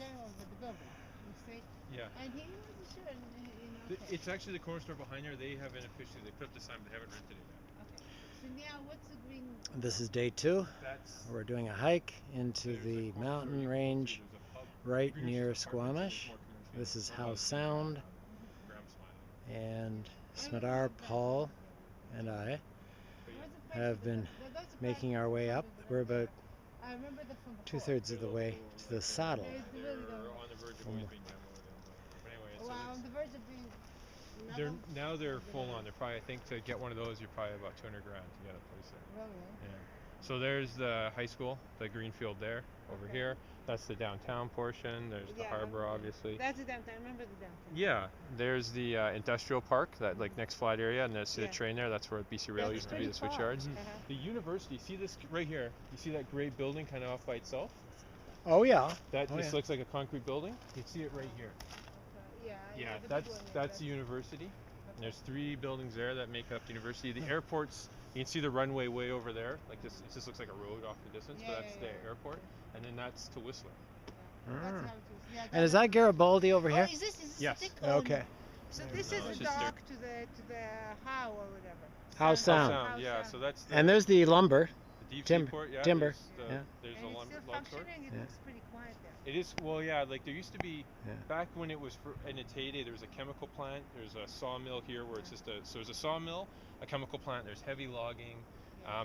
general of the building. You see? Yeah. And he wasn't sure. Okay. It's actually the corner store behind there. They haven't officially. They put up the sign, but they haven't rented it yet. Okay. So now, what's the green? This is day 2. That's. We're doing a hike into the mountain range right near Squamish. This is House Sound, and Smadar, Paul, and I have been making our way up. We're about 2/3 of the way to the saddle. Now they're full on. They're probably, I think, to get one of those, you're probably about 200 grand to get a place there. Really? Yeah. So there's the high school, the green field there, over here. That's the downtown portion. There's the harbor, obviously. That's the downtown. I remember the downtown. Yeah. There's the industrial park, that like next flat area, and there's the train there. That's where BC Rail used to be, the switch yards. The university, see this right here? You see that gray building kind of off by itself? Oh yeah. That just looks like a concrete building. You see it right here. Yeah, that's the university. And there's 3 buildings there that make up the university. The airport's, you can see the runway way over there. Like this, it just looks like a road off the distance, but that's the airport. And then that's to Whistler. And is that Garibaldi over here? Is this yes. Okay. So this is the dock to the Howe or whatever. House Sound. Yeah. So that's. And there's the lumber. The deep timber. seaport, Timber. There's and a log store. It looks pretty quiet there. It is, well, yeah, like there used to be, back when it was in its heyday, there was a chemical plant, there's a sawmill here where it's just so there's a sawmill, a chemical plant, there's heavy logging.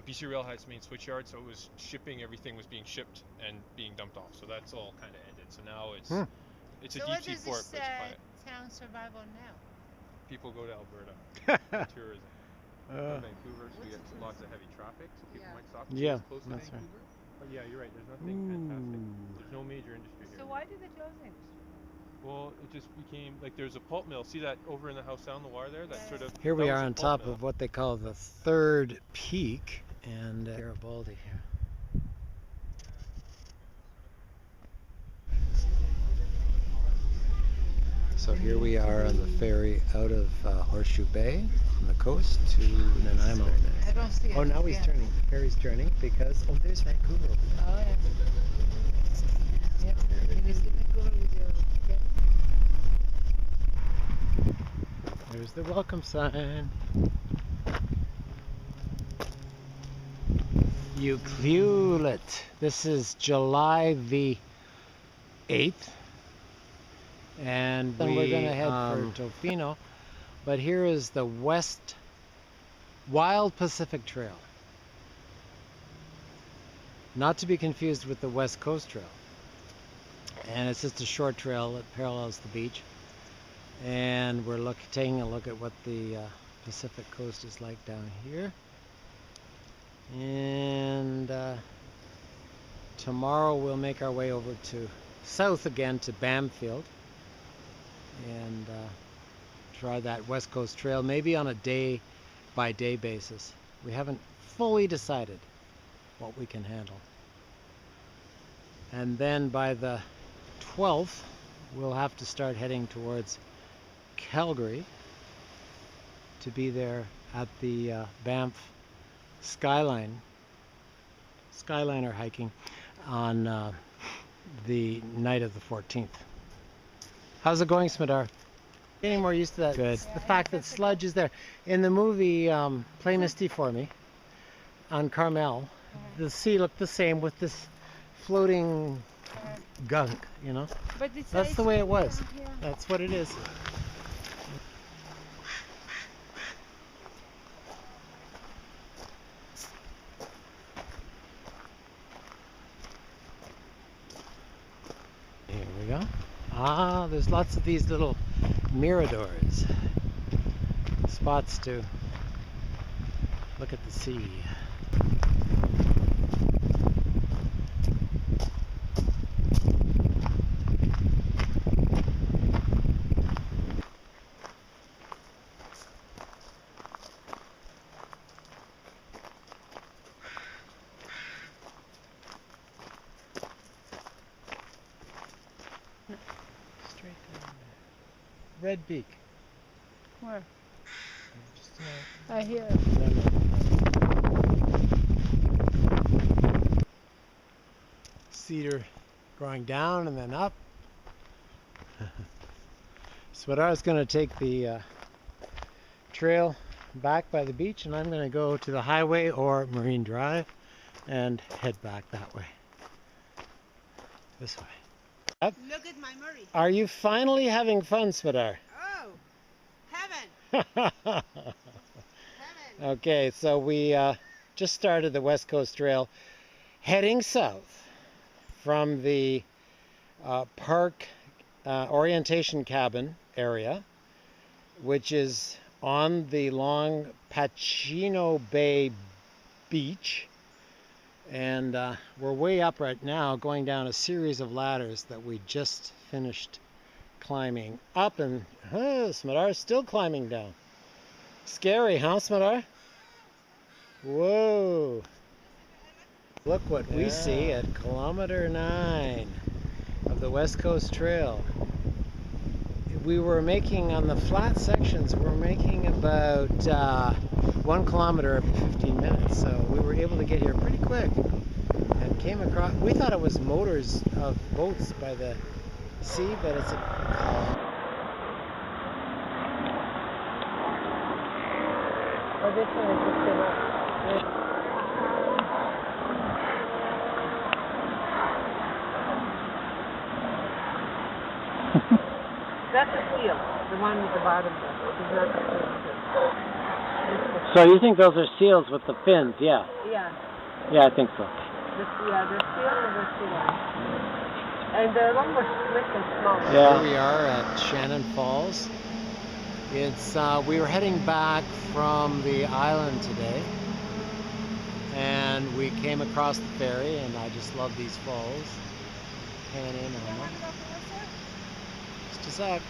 BC Rail had its main switch yard, so it was shipping, everything was being shipped and being dumped off. So that's all kind of ended. So now it's a deep sea port, but it's quiet. Town survive on now? People go to Alberta, tourism. Vancouver, so we get lots of heavy traffic, so people might stop. Yeah, close to that's Vancouver. But yeah, you're right. There's nothing fantastic. There's no major industry here. So why did they close the industry? Well, it just became like there's a pulp mill. See that over in the House Sound, the wire there? That sort of. Here we are on top of what they call the 3rd peak, and Garibaldi here. So here we are on the ferry out of Horseshoe Bay on the coast to Nanaimo. I don't see it. Oh, now he's turning. The ferry's turning because there's Vancouver. Oh yeah. Yep. Can you see Vancouver with your There's the welcome sign. Ucluelet. This is July the 8th. And we're going to head for Tofino. But here is the Wild Pacific Trail. Not to be confused with the West Coast Trail. And it's just a short trail that parallels the beach. And we're taking a look at what the Pacific Coast is like down here. And tomorrow we'll make our way over to south again to Bamfield and try that West Coast Trail, maybe on a day-by-day basis. We haven't fully decided what we can handle. And then by the 12th, we'll have to start heading towards Calgary to be there at the Banff Skyline Skyliner hiking on the night of the 14th. How's it going, Smadar? Getting more used to that. Good. The fact that sludge is there. In the movie Play Misty for Me on Carmel, the sea looked the same with this floating gunk, you know? But that's the way it was. That's what it is. Here we go. Ah, there's lots of these little miradors. Spots to look at the sea. Straight down there. Red Beak. Where? Just, I hear. Cedar growing down and then up. Smadar's going to take the trail back by the beach, and I'm going to go to the highway or Marine Drive and head back that way. This way. Look at my Murray. Are you finally having fun, Smadar? Oh, heaven. Heaven. Okay, so we just started the West Coast Trail heading south from the park orientation cabin area, which is on the long Pacino Bay beach. And we're way up right now, going down a series of ladders that we just finished climbing up, and Smadar's still climbing down. Scary, huh, Smadar? Whoa! Look what we see at kilometer 9 of the West Coast Trail. We were making, on the flat sections, we were making about 1 kilometer every 15 minutes. So we were able to get here pretty quick and came across, we thought it was motors of boats by the sea, but it's a... Oh, this one is just been up. That's a seal. The one with the bottom there. It's not the seal. So you think those are seals with the fins? Yeah. Yeah. Yeah, I think so. The seal or the seal. And the one was slick and small. Yeah. Here we are at Shannon Falls. It's we were heading back from the island today, and we came across the ferry, and I just love these falls. Pan in on them. Just a sec.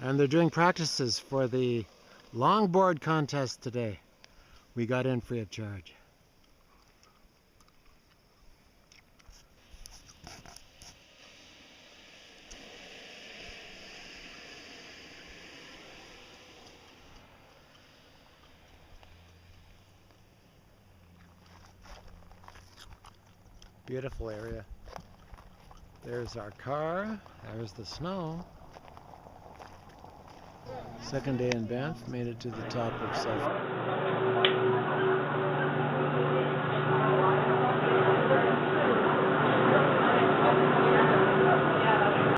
And they're doing practices for the longboard contest today. We got in free of charge. Beautiful area. There's our car. There's the snow. Second day in Banff, made it to the top of South.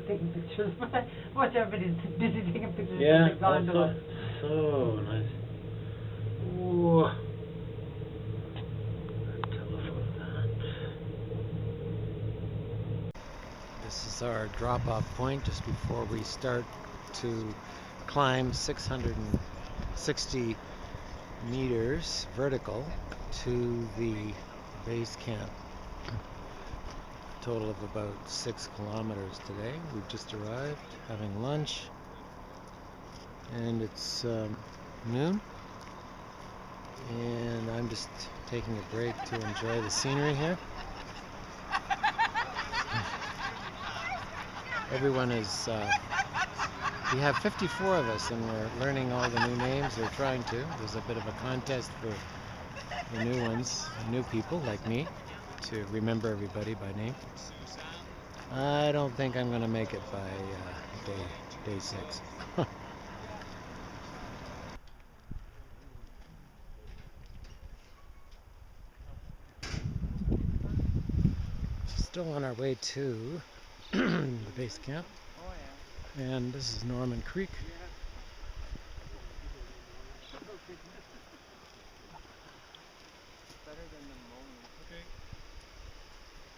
Taking pictures. Watch, everybody's busy taking pictures. Yeah, that's so nice. Whoa. This is our drop-off point just before we start to climb 660 meters vertical to the base camp. Total of about 6 kilometers today. We've just arrived, having lunch, and it's noon, and I'm just taking a break to enjoy the scenery here. Everyone is, we have 54 of us, and we're learning all the new names, or trying to. There's a bit of a contest for the new ones, new people like me, to remember everybody by name. I don't think I'm going to make it by day 6. Still on our way to the base camp, and this is Norman Creek. Okay.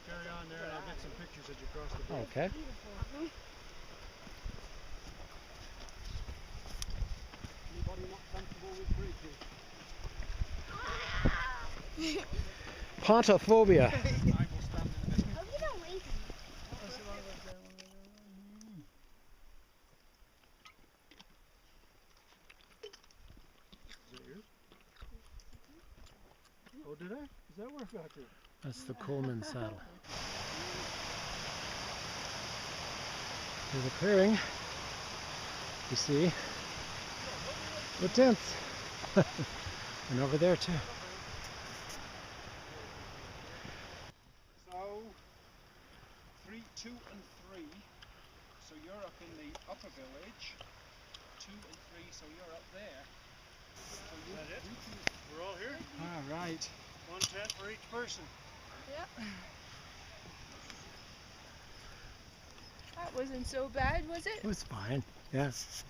Carry on there, and I'll get some pictures as you cross the bridge. Okay. Anybody not comfortable with bridges? Pontophobia. I will stand in the middle. Oh, you don't wait. Is that yours? Oh, did I? Is that where I got to? That's the Coleman saddle. Here's a clearing. You see the tents. And over there too. So, 3, 2 and 3 in the upper village, 2 and 3, so you're up there. So you, that it? We're all here? All right. 1 tent for each person. Yep. That wasn't so bad, was it? It was fine. Yes.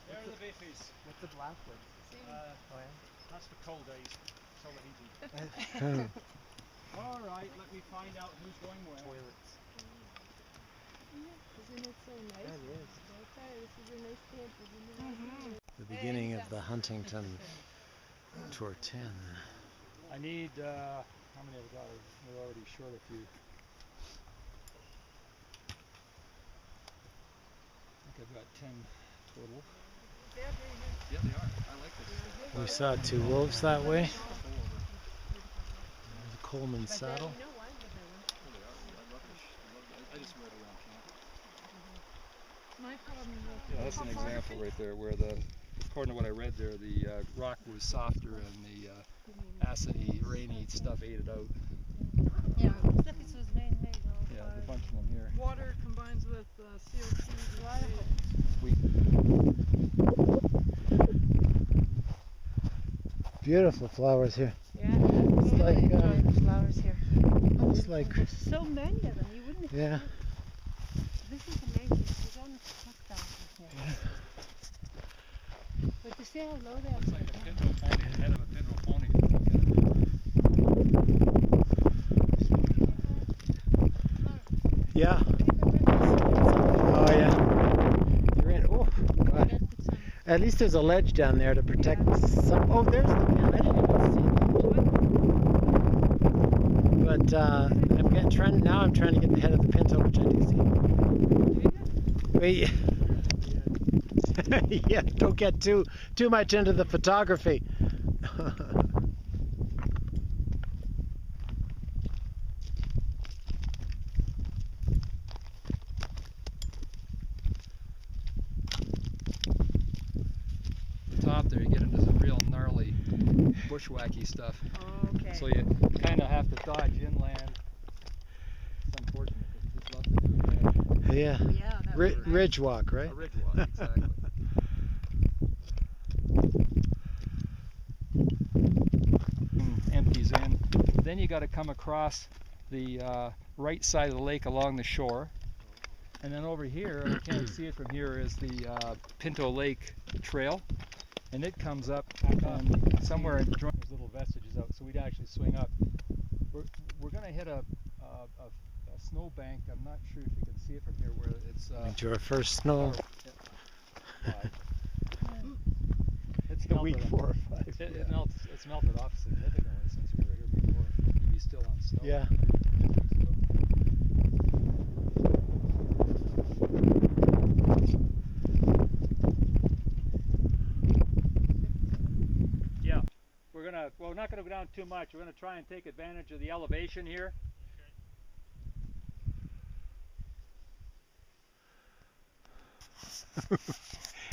There are the beefies. What's the black one? That's for cold days. So easy. All right, let me find out who's going where. Toilets. Isn't it so nice? That is. Okay, this is a nice camp, isn't it? The beginning of the Huntington Tour 10. I need, how many have we got? We're already short a few. I think I've got 10 total. Yeah, they are. I like this. We saw 2 wolves that way. There's a Coleman saddle. I just rode around camp. My problem Yeah, that's an example right there where according to what I read there, the rock was softer and the acidy, rainy stuff ate it out. Yeah, Yeah, there's a bunch of them here. Water combines with CO2. Beautiful flowers here. Yeah, It's like the flowers here. almost like There's so many of them, you wouldn't yeah. This is amazing. There's almost 6,000 here. But to see how low they are. Looks like a pinto pony, the head of a pinto pony. Yeah. Oh yeah. You're in. Oh God. At least there's a ledge down there to protect some. Oh, there's the man. I didn't even see that. But I'm trying to get the head of the pinto, which I do see. Yeah, don't get too much into the photography. Top there, you get into some real gnarly bushwhacky stuff. Okay. So you kind of have to dodge inland. It's unfortunate because you just love to do that. Yeah. Yeah, that was nice. Ridge walk, right? A ridge walk, exactly. Empties in. Then you got to come across the right side of the lake along the shore. And then over here, you can't see it from here, is the Pinto Lake Trail. And it comes up and somewhere in there's little vestiges out, so we'd actually swing up. We're going to hit a snow bank. I'm not sure if you can see it from here, where it's Into our first snow. it's Week 4 or 5. It's melted off significantly since we were here before. Maybe still on snow. Yeah. Yeah, we're not gonna go down too much. We're gonna try and take advantage of the elevation here.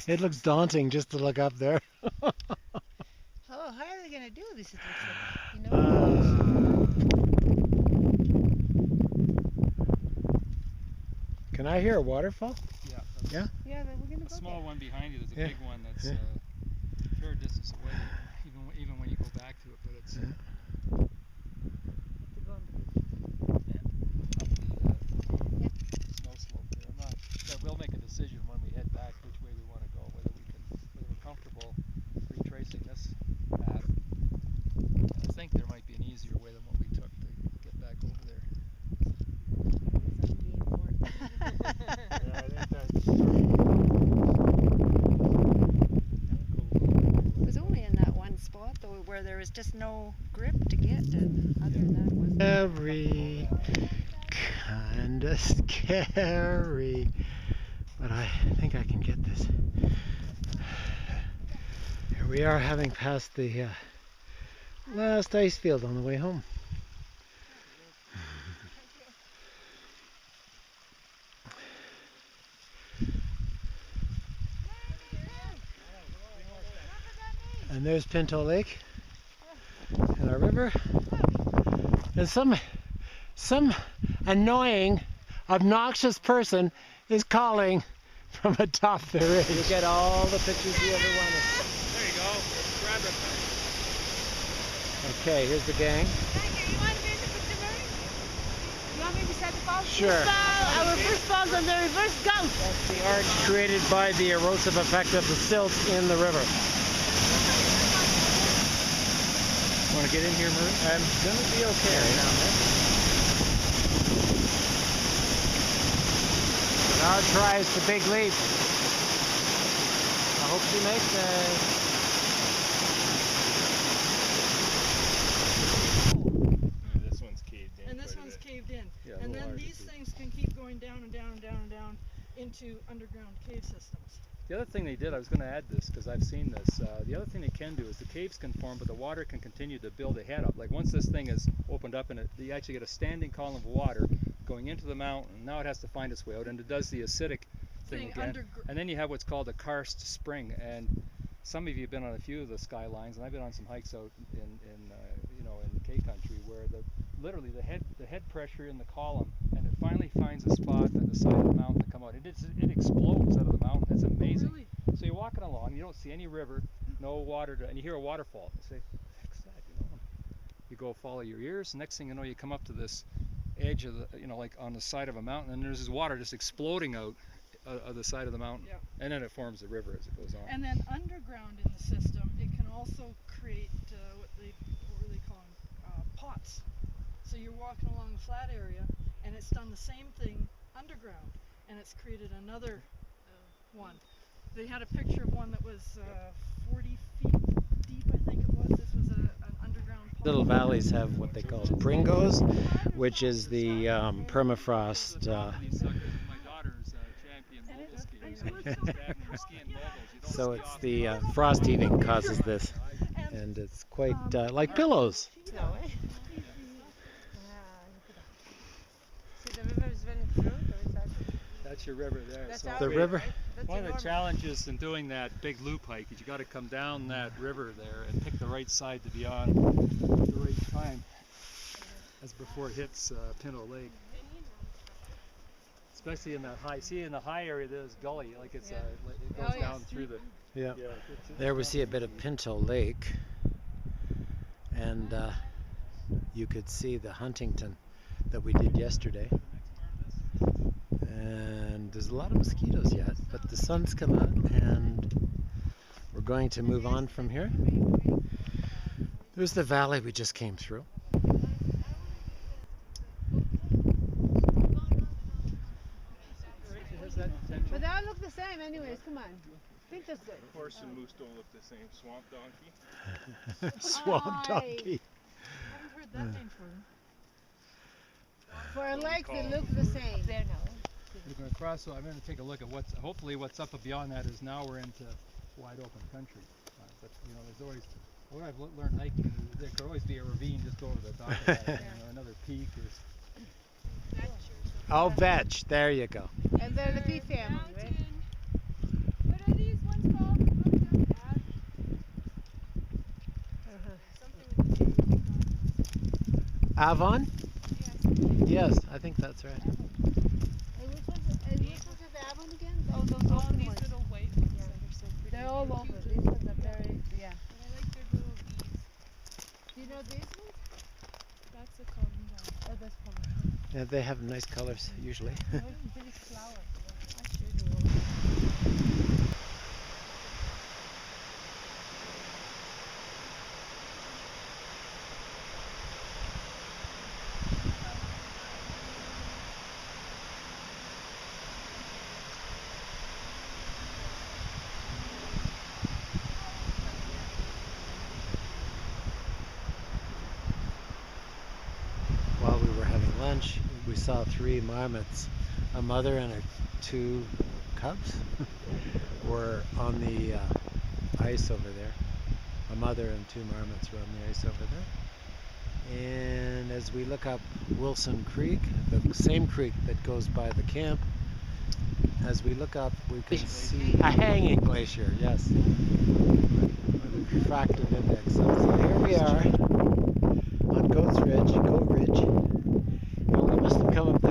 It looks daunting just to look up there. Oh, how are they going to do this? It looks like, you know? Can I hear a waterfall? Yeah. Yeah? Yeah, then we're going to A go small there. one behind you. There's a Yeah. big one that's Yeah. a fair distance away, even when you go back to it. But it's Yeah. To go on the beach. up the snow slope there. We'll make a decision when we head back which way we want to go, whether we're comfortable retracing this path. I think there might be an easier way than what we took to get back over there. Yeah, I think that's It was only in that one spot, though, where there was just no grip to get to. Other than that, was Very kinda scary. But I think I can get this. Here we are, having passed the last ice field on the way home. And there's Pinto Lake and our river. And some annoying, obnoxious person is calling from atop the ridge. You get all the pictures you ever wanted. There you go. Grab it. Okay, here's the gang. You want me to set the ball? Sure. Our first ball's on the reverse goat. That's the arch created by the erosive effect of the silt in the river. Want to get in here, Murray? I'm gonna be okay right now, man. Smadar tries the big leap. I hope she makes it. This one's caved in. And this one's caved in. Yeah, And a little then hard to these see. things can keep going down and down and down and down into underground cave systems. The other thing they did, I was going to add this because I've seen this. The other thing they can do is the caves can form, but the water can continue to build a head up. Like once this thing is opened up, and you actually get a standing column of water going into the mountain. Now it has to find its way out, and it does the acidic thing again. And then you have what's called a karst spring. And some of you have been on a few of the skylines, and I've been on some hikes out in K country where literally the head pressure in the column, and it finally finds a spot at the side of the mountain to come out. It explodes out of the mountain. It's amazing. Really? So you're walking along, you don't see any river, no water, and you hear a waterfall. You say, "What the heck's that?" You go follow your ears. Next thing you know, you come up to this edge of the, like on the side of a mountain, and there's this water just exploding out of the side of the mountain, Yeah. and then it forms a river as it goes on. And then underground in the system, it can also create what do they call them? Pots. So you're walking along a flat area, and it's done the same thing underground, and it's created another one. They had a picture of one that was 40 feet deep, I think it was. This was an underground pot. Little valleys have what they call pringos, which is the permafrost. These suckers, my daughter's champion mogul skier. So it's the frost heaving causes this, and it's quite like pillows. See, the river is running through, or is that? That's your river there. That's So our The river. That's one of the enormous. challenges in doing that big loop hike is you got to come down that river there and pick the right side to be on at the right time, as before it hits Pinto Lake. Especially in that high. See, in the high area there's gully, like it's it goes Oh, down yes. through the. Yeah. Yeah. There we see a bit of Pinto Lake, and you could see the Huntington that we did yesterday. And there's a lot of mosquitoes yet, but the sun's come out, and we're going to move on from here. There's the valley we just came through. But they all look the same anyways, come on. Pinto's good. Horse and moose don't look the same. Swamp donkey. Swamp donkey. I haven't heard that name for them. For a lake, they look the same. There now. We're going to cross, so I'm going to take a look at hopefully what's up beyond that is now we're into wide open country. But there's always, what I've learned hiking, there could always be a ravine just over the top of that, another peak or. Oh, vetch. There you go. And they're the bee family, right? What are these ones called? Avon? Yes, I think that's right. And which ones are the Avon again? Oh, those All open these ones. little white ones that are so pretty. They're all over. These ones are very, yeah. But I like their little beads. Do you know these ones? That's a common dog. Oh, that's common. Yeah, they have nice colors usually. Those big flowers. I should know. While we were having lunch, we saw 3 marmots. A mother and her 2 cubs were on the ice over there. A mother and 2 marmots were on the ice over there. And as we look up Wilson Creek, the same creek that goes by the camp, as we look up, we can see a hanging glacier, yes. With a refractive index. So here we are on Goat Ridge. Olga must have come up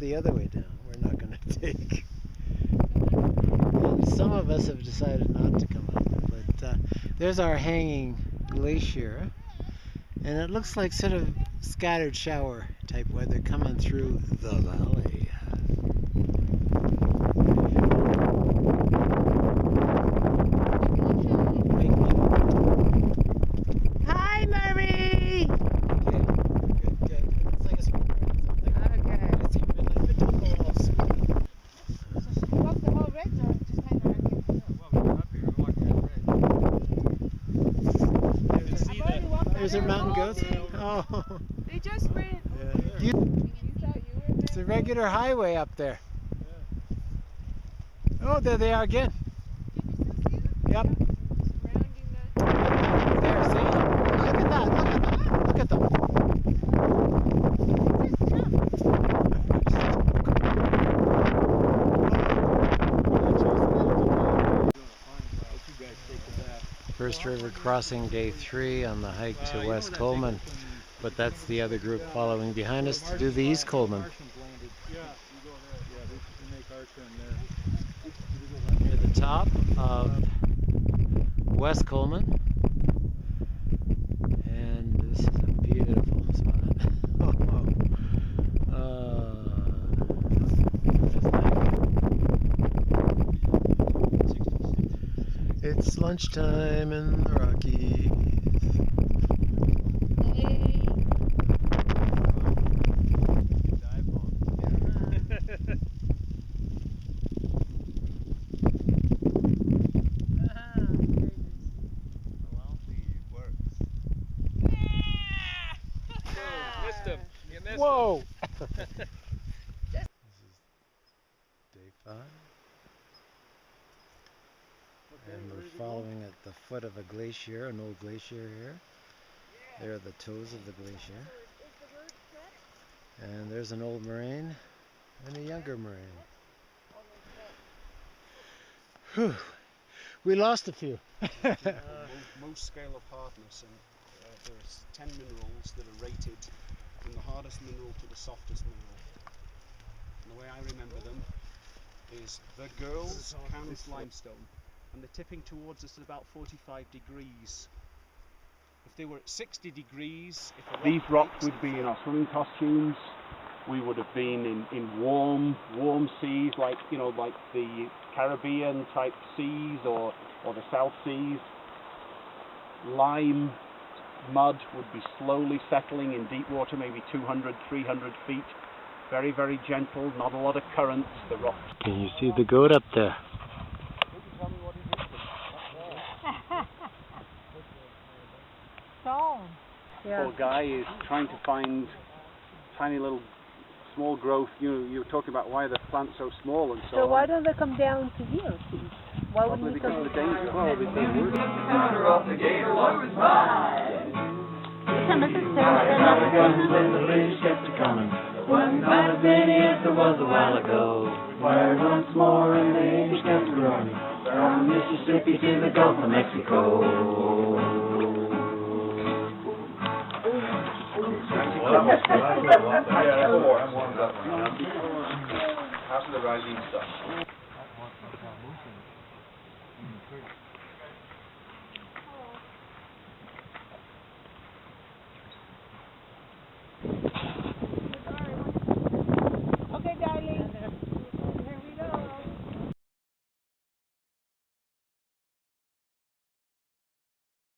the other way down. We're not going to take. Some of us have decided not to come up, but there's our hanging glacier, and it looks like sort of scattered shower type weather coming through the valley. Hi, Murray! Okay, good. It's like a swimmer or something. Okay. It's even like the typical of swim. So you walk the whole ridge or just kind of? There's our mountain goats. Oh, They just went. yeah. You thought you were It's a regular highway up there. Oh, there they are again. Yep. surrounding the. There, see? Look at that. Look at them. Look at them. First river crossing day 3 on the hike to West Coleman. But that's the other group following behind us to do the East Coleman. Near the top of West Coleman. And this is a beautiful spot. It's lunchtime in the Rockies. Whoa! This is day 5. And we're following at the foot of a glacier, an old glacier here. There are the toes of the glacier. And there's an old moraine and a younger moraine. Whew. We lost a few. Most scale of hardness, and there's 10 minerals that are rated from the hardest mineral to the softest mineral. And the way I remember them is the girls counts limestone, and they're tipping towards us at about 45 degrees. If they were at 60 degrees, these rocks would be in our swimming costumes. We would have been in warm seas, like like the Caribbean type seas or the South Seas. Lime mud would be slowly settling in deep water, maybe 200, 300 feet. Very, very gentle, not a lot of currents. The rocks. Can you see the goat up there? Stone. Yeah. Poor guy is trying to find tiny little small growth. You're talking about why the plant's so small and so on. So why don't they come down to here? Why Probably wouldn't you because come of the danger. Well, because we're Wasn't quite as many as there was a while ago. Fired once more and the English kept running from Mississippi to the Gulf of Mexico. After the rising stuff.